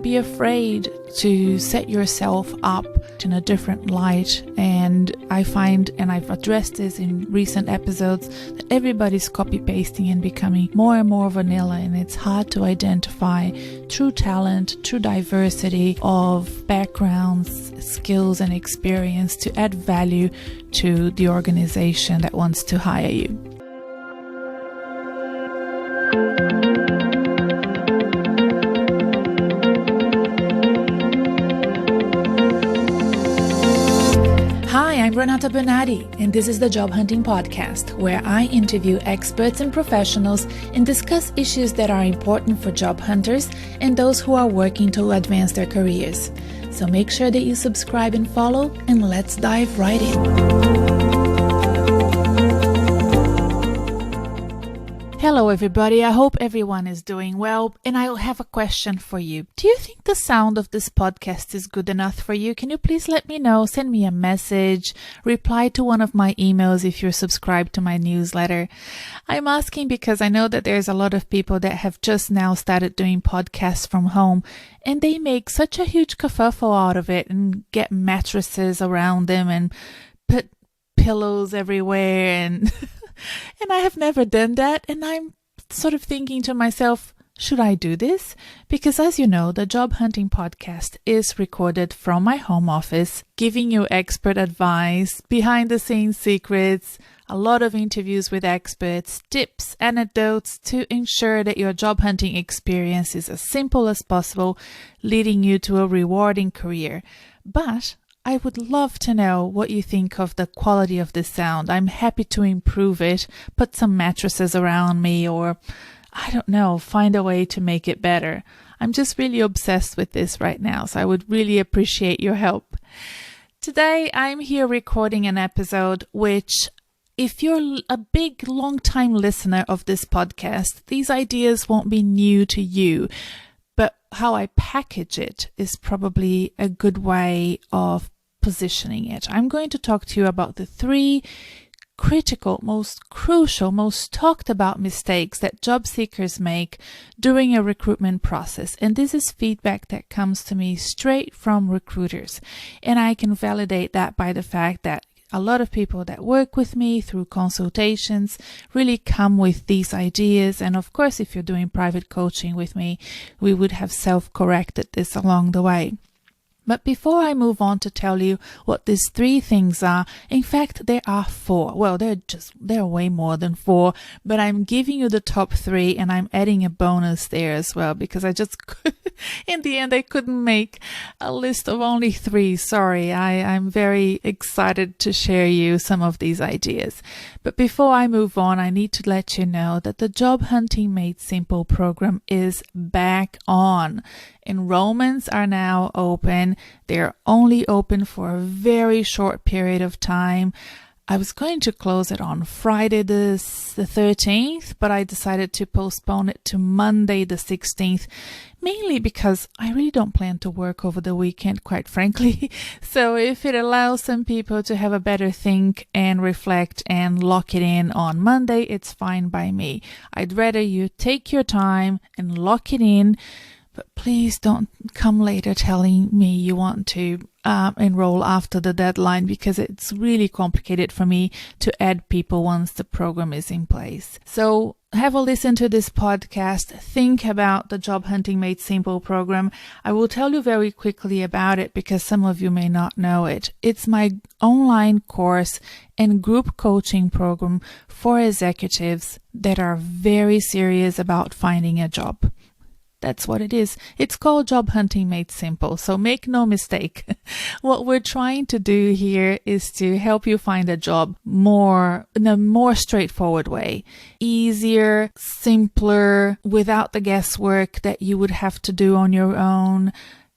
be afraid to set yourself up in a different light. And I find, and I've addressed this in recent episodes, that everybody's copy-pasting and becoming more and more vanilla, and it's hard to identify true talent, true diversity of backgrounds, skills, and experience to add value to the organization that wants to hire you. Hi, I'm Renata Bernarde, and this is the Job Hunting Podcast, where I interview experts and professionals and discuss issues that are important for job hunters and those who are working to advance their careers. So make sure that you subscribe and follow, and let's dive right in. Hello everybody, I hope everyone is doing well, and I have a question for you. Do you think the sound of this podcast is good enough for you? Can you please let me know, send me a message, reply to one of my emails if you're subscribed to my newsletter. I'm asking because I know that there's a lot of people that have just now started doing podcasts from home, and they make such a huge kerfuffle out of it and get mattresses around them and put pillows everywhere and... And I have never done that, and I'm sort of thinking to myself, should I do this? Because as you know, the Job Hunting Podcast is recorded from my home office, giving you expert advice, behind-the-scenes secrets, a lot of interviews with experts, tips, anecdotes to ensure that your job hunting experience is as simple as possible, leading you to a rewarding career. But I would love to know what you think of the quality of this sound. I'm happy to improve it, put some mattresses around me, or I don't know, find a way to make it better. I'm just really obsessed with this right now, so I would really appreciate your help. Today, I'm here recording an episode which, if you're a big, long-time listener of this podcast, these ideas won't be new to you. But how I package it is probably a good way of positioning it. I'm going to talk to you about the 3 critical, most crucial, most talked about mistakes that job seekers make during a recruitment process. And this is feedback that comes to me straight from recruiters. And I can validate that by the fact that a lot of people that work with me through consultations really come with these ideas. And of course, if you're doing private coaching with me, we would have self-corrected this along the way. But before I move on to tell you what these 3 things are, in fact, there are 4. Well, they're way more than 4, but I'm giving you the top 3 and I'm adding a bonus there as well because I just, in the end, I couldn't make a list of only 3. Sorry, I'm very excited to share you some of these ideas. But before I move on, I need to let you know that the Job Hunting Made Simple program is back on. Enrollments are now open. They're only open for a very short period of time. I was going to close it on Friday the 13th, but I decided to postpone it to Monday the 16th, mainly because I really don't plan to work over the weekend, quite frankly. So if it allows some people to have a better think and reflect and lock it in on Monday, it's fine by me. I'd rather you take your time and lock it in. But please don't come later telling me you want to enroll after the deadline because it's really complicated for me to add people once the program is in place. So have a listen to this podcast. Think about the Job Hunting Made Simple program. I will tell you very quickly about it because some of you may not know it. It's my online course and group coaching program for executives that are very serious about finding a job. That's what it is. It's called Job Hunting Made Simple. So make no mistake. What we're trying to do here is to help you find a job in a more straightforward way. Easier, simpler, without the guesswork that you would have to do on your own.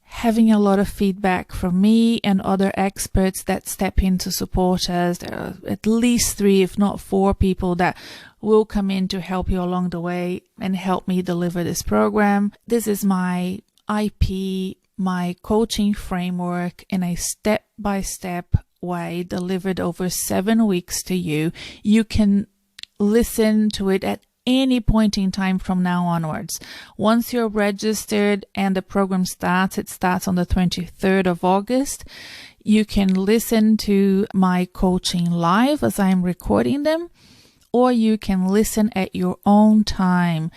Having a lot of feedback from me and other experts that step in to support us. There are at least 3, if not 4 people that will come in to help you along the way and help me deliver this program. This is my IP, my coaching framework in a step-by-step way delivered over 7 weeks to you. You can listen to it at any point in time from now onwards. Once you're registered and the program starts, it starts on the 23rd of August. You can listen to my coaching live as I'm recording them, or you can listen at your own time.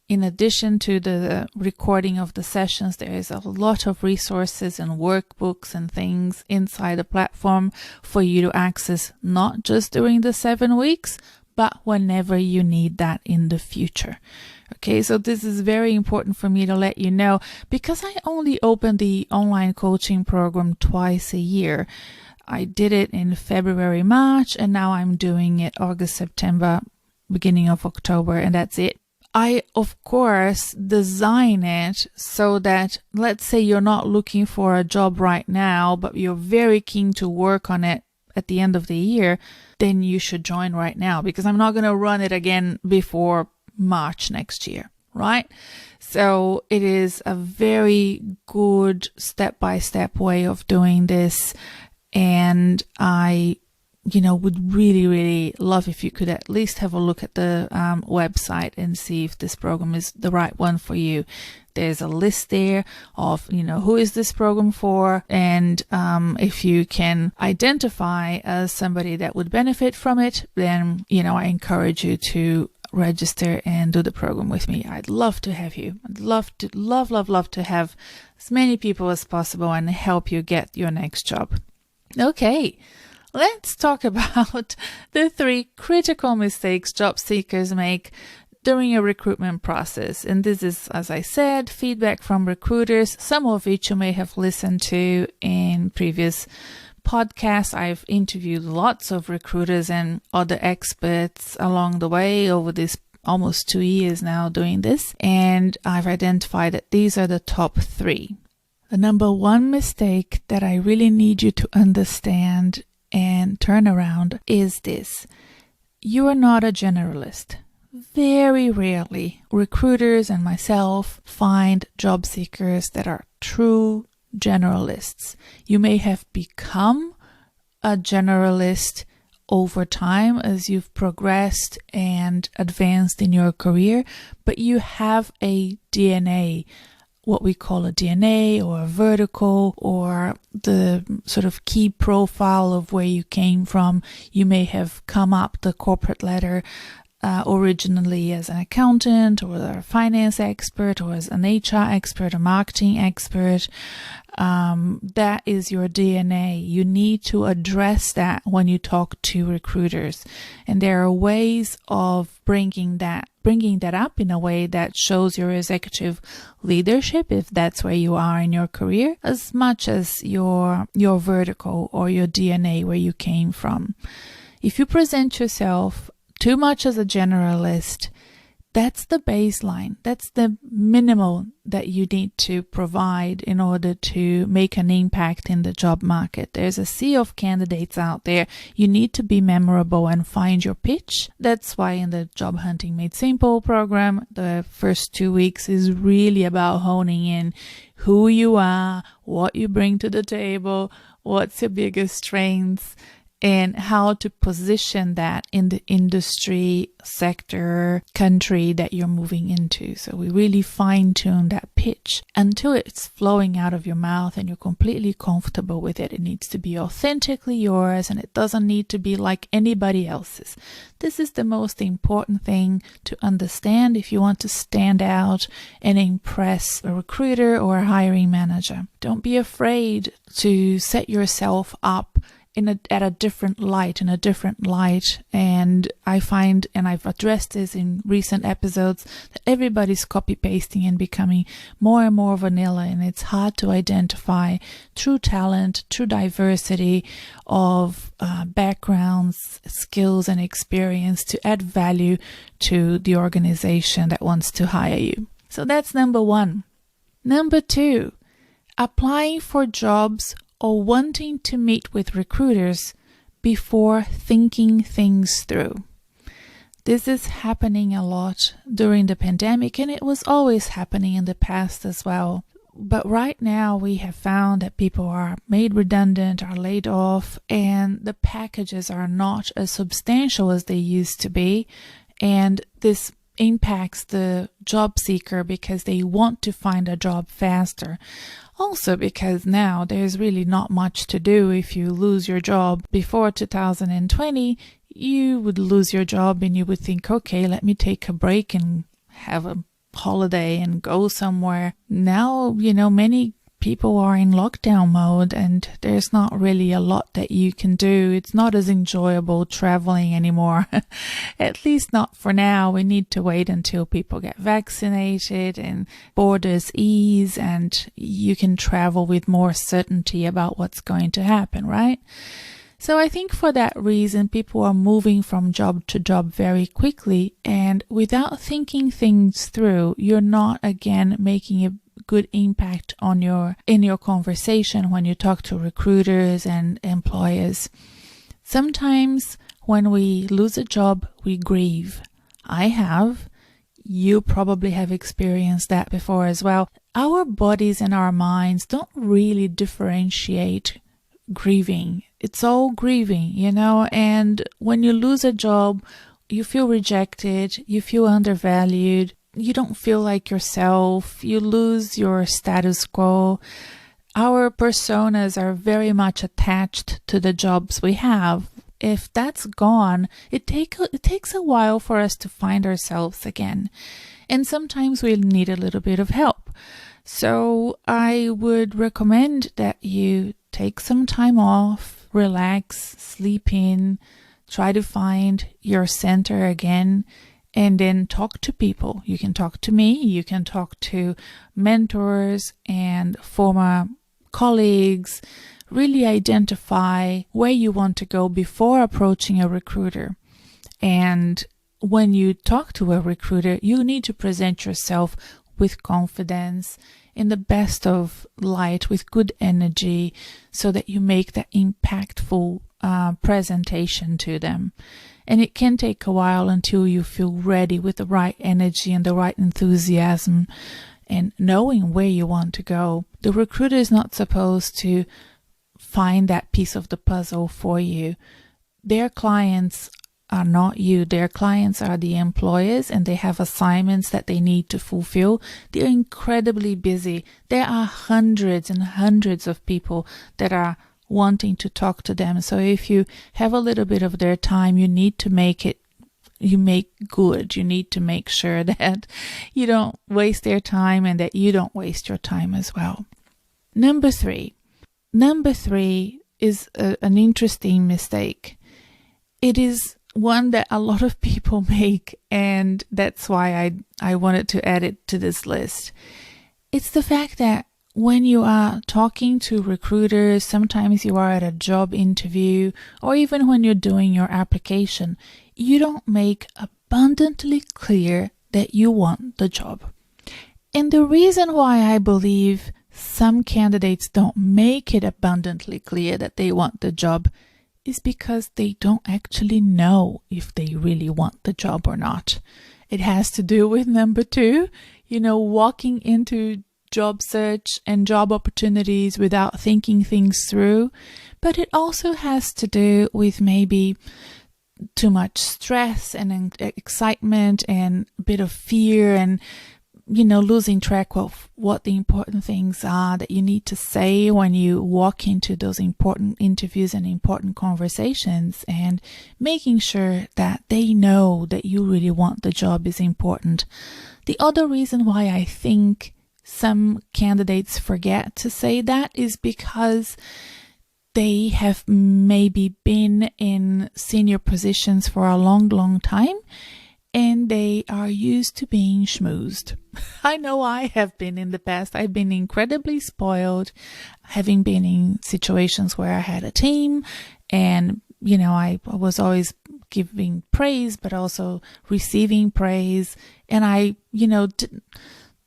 In addition to the recording of the sessions, there is a lot of resources and workbooks and things inside the platform for you to access, not just during the 7 weeks, but whenever you need that in the future. Okay, so this is very important for me to let you know, because I only open the online coaching program twice a year. I did it in February, March, and now I'm doing it August, September, beginning of October, and that's it. I, of course, design it so that, let's say you're not looking for a job right now, but you're very keen to work on it at the end of the year, then you should join right now, because I'm not going to run it again before March next year, right? So it is a very good step-by-step way of doing this. And I would really, really love if you could at least have a look at the website and see if this program is the right one for you. There's a list there of, who is this program for? And if you can identify as somebody that would benefit from it, then, I encourage you to register and do the program with me. I'd love to have you. I'd love to have as many people as possible and help you get your next job. Okay. Let's talk about the 3 critical mistakes job seekers make during a recruitment process. And this is, as I said, feedback from recruiters, some of which you may have listened to in previous podcasts. I've interviewed lots of recruiters and other experts along the way over this almost 2 years now doing this. And I've identified that these are the top 3. The number 1 mistake that I really need you to understand and turn around is this: you are not a generalist. Very rarely recruiters and myself find job seekers that are true generalists. You may have become a generalist over time as you've progressed and advanced in your career, but you have a DNA, what we call a DNA or a vertical, or the sort of key profile of where you came from. You may have come up the corporate ladder originally as an accountant or a finance expert or as an HR expert, a marketing expert. That is your DNA. You need to address that when you talk to recruiters. And there are ways of bringing that up in a way that shows your executive leadership, if that's where you are in your career, as much as your vertical or your DNA, where you came from. If you present yourself too much as a generalist, that's the baseline. That's the minimal that you need to provide in order to make an impact in the job market. There's a sea of candidates out there. You need to be memorable and find your pitch. That's why in the Job Hunting Made Simple program, the first 2 weeks is really about honing in who you are, what you bring to the table, what's your biggest strengths, and how to position that in the industry, sector, country that you're moving into. So we really fine-tune that pitch until it's flowing out of your mouth and you're completely comfortable with it. It needs to be authentically yours, and it doesn't need to be like anybody else's. This is the most important thing to understand if you want to stand out and impress a recruiter or a hiring manager. Don't be afraid to set yourself up in a different light. And I find, and I've addressed this in recent episodes, that everybody's copy-pasting and becoming more and more vanilla, and it's hard to identify true talent, true diversity of backgrounds, skills, and experience to add value to the organization that wants to hire you. So that's number 1. Number 2, applying for jobs or wanting to meet with recruiters before thinking things through. This is happening a lot during the pandemic, and it was always happening in the past as well. But right now we have found that people are made redundant, are laid off, and the packages are not as substantial as they used to be. And this impacts the job seeker because they want to find a job faster. Also because now there's really not much to do. If you lose your job before 2020, you would lose your job and you would think, okay, let me take a break and have a holiday and go somewhere. Now, many people are in lockdown mode and there's not really a lot that you can do. It's not as enjoyable traveling anymore. At least not for now. We need to wait until people get vaccinated and borders ease and you can travel with more certainty about what's going to happen, right? So I think for that reason, people are moving from job to job very quickly, and without thinking things through, you're not again making a good impact in your conversation when you talk to recruiters and employers. Sometimes when we lose a job, we grieve. I have. You probably have experienced that before as well. Our bodies and our minds don't really differentiate grieving. It's all grieving, and when you lose a job, you feel rejected, you feel undervalued, you don't feel like yourself, you lose your status quo. Our personas are very much attached to the jobs we have. If that's gone, it takes a while for us to find ourselves again. And sometimes we'll need a little bit of help. So I would recommend that you take some time off, relax, sleep in, try to find your center again, and then talk to people. You can talk to me, you can talk to mentors and former colleagues. Really identify where you want to go before approaching a recruiter. And when you talk to a recruiter, you need to present yourself with confidence, in the best of light, with good energy, so that you make that impactful presentation to them. And it can take a while until you feel ready with the right energy and the right enthusiasm and knowing where you want to go. The recruiter is not supposed to find that piece of the puzzle for you. Their clients are not you. Their clients are the employers, and they have assignments that they need to fulfill. They're incredibly busy. There are hundreds and hundreds of people that are wanting to talk to them. So if you have a little bit of their time, you need to make good. You need to make sure that you don't waste their time and that you don't waste your time as well. Number three is an interesting mistake. It is one that a lot of people make, and that's why I wanted to add it to this list. It's the fact that when you are talking to recruiters, sometimes you are at a job interview, or even when you're doing your application, you don't make abundantly clear that you want the job. And the reason why I believe some candidates don't make it abundantly clear that they want the job is because they don't actually know if they really want the job or not. It has to do with number two, walking into job search and job opportunities without thinking things through. But it also has to do with maybe too much stress and excitement and a bit of fear and losing track of what the important things are that you need to say when you walk into those important interviews and important conversations, and making sure that they know that you really want the job is important. The other reason why I think some candidates forget to say that is because they have maybe been in senior positions for a long, long time, and they are used to being schmoozed. I know I have been in the past. I've been incredibly spoiled, having been in situations where I had a team and, I was always giving praise, but also receiving praise. And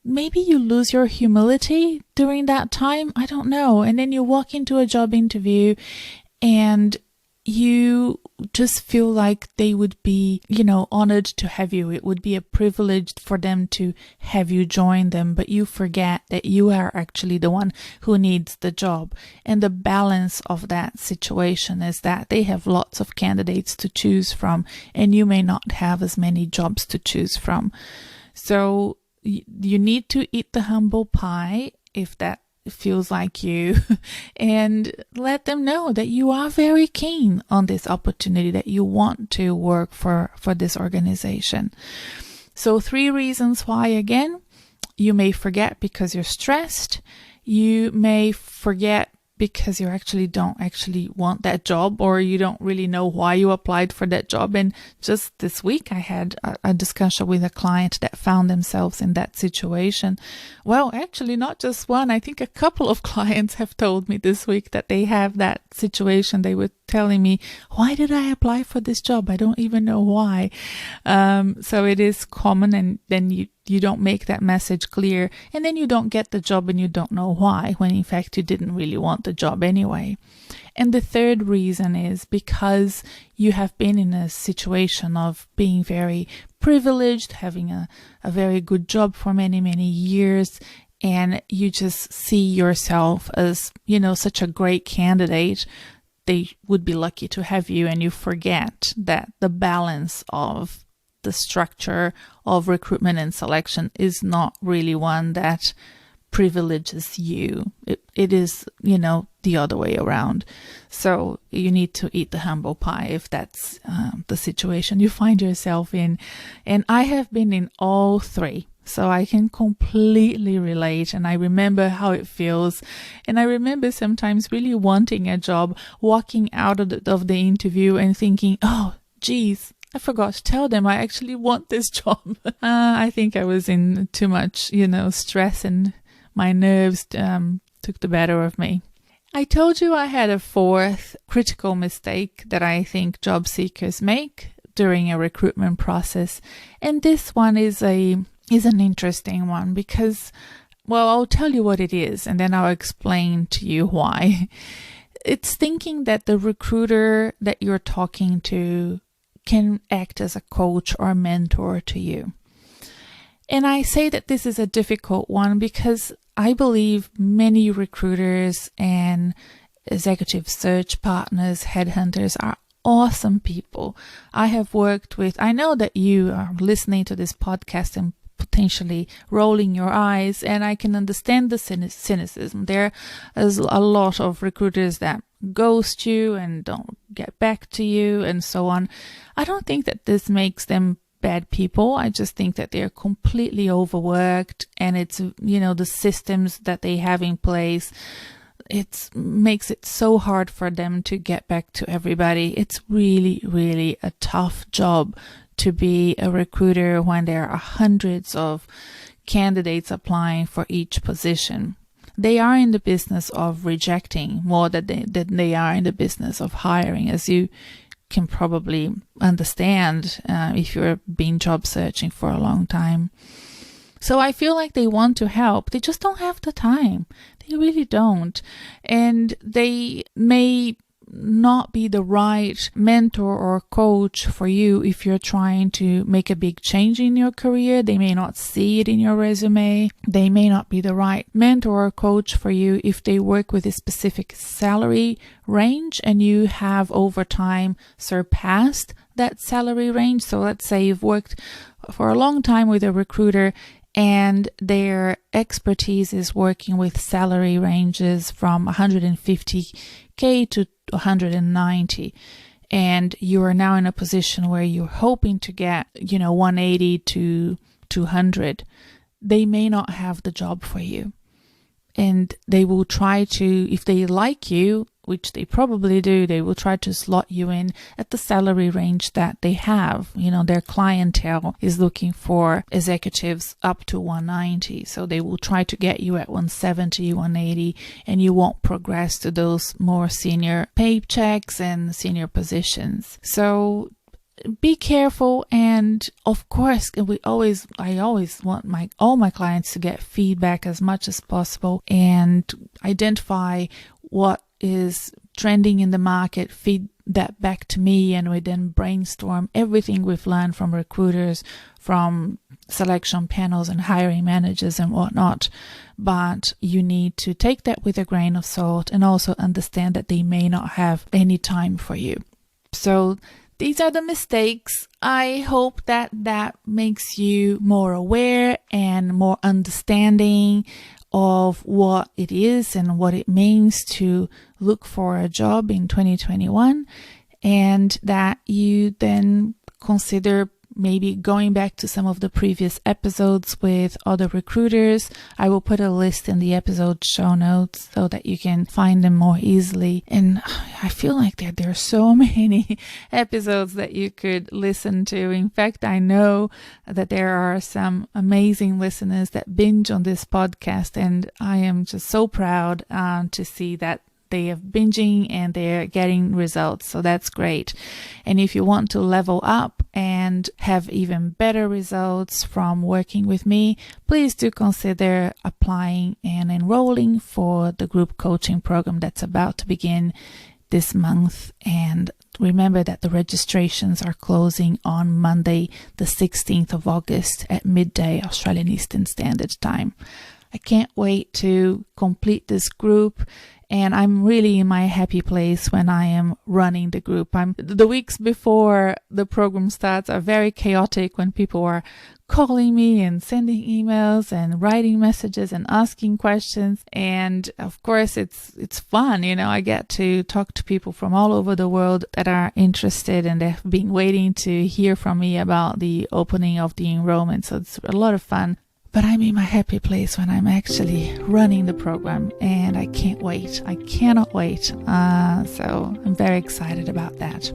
maybe you lose your humility during that time. I don't know. And then you walk into a job interview and you just feel like they would be, honored to have you. It would be a privilege for them to have you join them, but you forget that you are actually the one who needs the job. And the balance of that situation is that they have lots of candidates to choose from, and you may not have as many jobs to choose from. So you need to eat the humble pie if that feels like you, and let them know that you are very keen on this opportunity, that you want to work for this organization. So 3 reasons why. Again, you may forget because you're stressed. You may forget because you don't actually want that job, or you don't really know why you applied for that job. And just this week, I had a discussion with a client that found themselves in that situation. Well, actually, not just one. I think a couple of clients have told me this week that they have that situation. They were telling me, why did I apply for this job? I don't even know why. So it is common, and then you don't make that message clear, and then you don't get the job and you don't know why, when in fact you didn't really want the job anyway. And the 3rd reason is because you have been in a situation of being very privileged, having a very good job for many, many years, and you just see yourself as, such a great candidate. They would be lucky to have you, and you forget that the balance of the structure of recruitment and selection is not really one that privileges you. It is, the other way around. So you need to eat the humble pie if that's the situation you find yourself in. And I have been in all 3. So I can completely relate, and I remember how it feels. And I remember sometimes really wanting a job, walking out of the interview and thinking, oh, geez, I forgot to tell them I actually want this job. I think I was in too much, stress, and my nerves took the better of me. I told you I had a 4th critical mistake that I think job seekers make during a recruitment process. And this one is an interesting one because, well, I'll tell you what it is, and then I'll explain to you why. It's thinking that the recruiter that you're talking to can act as a coach or a mentor to you. And I say that this is a difficult one because I believe many recruiters and executive search partners, headhunters, are awesome people. I know that you are listening to this podcast and potentially rolling your eyes, and I can understand the cynicism. There is a lot of recruiters that ghost you and don't get back to you and so on. I don't think that this makes them bad people. I just think that they're completely overworked, and it's, the systems that they have in place, it makes it so hard for them to get back to everybody. It's really, really a tough job to be a recruiter when there are hundreds of candidates applying for each position. They are in the business of rejecting more than they are in the business of hiring, as you can probably understand if you've been job searching for a long time. So I feel like they want to help. They just don't have the time. They really don't. And they may not be the right mentor or coach for you if you're trying to make a big change in your career. They may not see it in your resume. They may not be the right mentor or coach for you if they work with a specific salary range and you have over time surpassed that salary range. So let's say you've worked for a long time with a recruiter and their expertise is working with salary ranges from 150K to 190, and you are now in a position where you're hoping to get 180 to 200. They may not have the job for you, and they will try to, if they like you, which they probably do, they will try to slot you in at the salary range that they have. Their clientele is looking for executives up to 190. So they will try to get you at 170, 180, and you won't progress to those more senior paychecks and senior positions. So be careful. And of course, I always want all my clients to get feedback as much as possible and identify what is trending in the market, feed that back to me, and we then brainstorm everything we've learned from recruiters, from selection panels and hiring managers and whatnot. But you need to take that with a grain of salt and also understand that they may not have any time for you. So these are the mistakes. I hope that makes you more aware and more understanding of what it is and what it means to look for a job in 2021, and that you then consider maybe going back to some of the previous episodes with other recruiters. I will put a list in the episode show notes so that you can find them more easily. And I feel like there are so many episodes that you could listen to. In fact, I know that there are some amazing listeners that binge on this podcast, and I am just so proud to see that they are binging and they're getting results. So that's great. And if you want to level up and have even better results from working with me, please do consider applying and enrolling for the group coaching program that's about to begin this month. And remember that the registrations are closing on Monday, the 16th of August at midday Australian Eastern Standard Time. I can't wait to complete this group, and I'm really in my happy place when I am running the group. The weeks before the program starts are very chaotic when people are calling me and sending emails and writing messages and asking questions. And of course, it's fun. I get to talk to people from all over the world that are interested, and they've been waiting to hear from me about the opening of the enrollment. So it's a lot of fun. But I'm in my happy place when I'm actually running the program, and I can't wait. I cannot wait. So I'm very excited about that.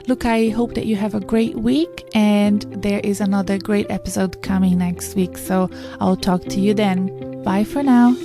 Look, I hope that you have a great week, and there is another great episode coming next week. So I'll talk to you then. Bye for now.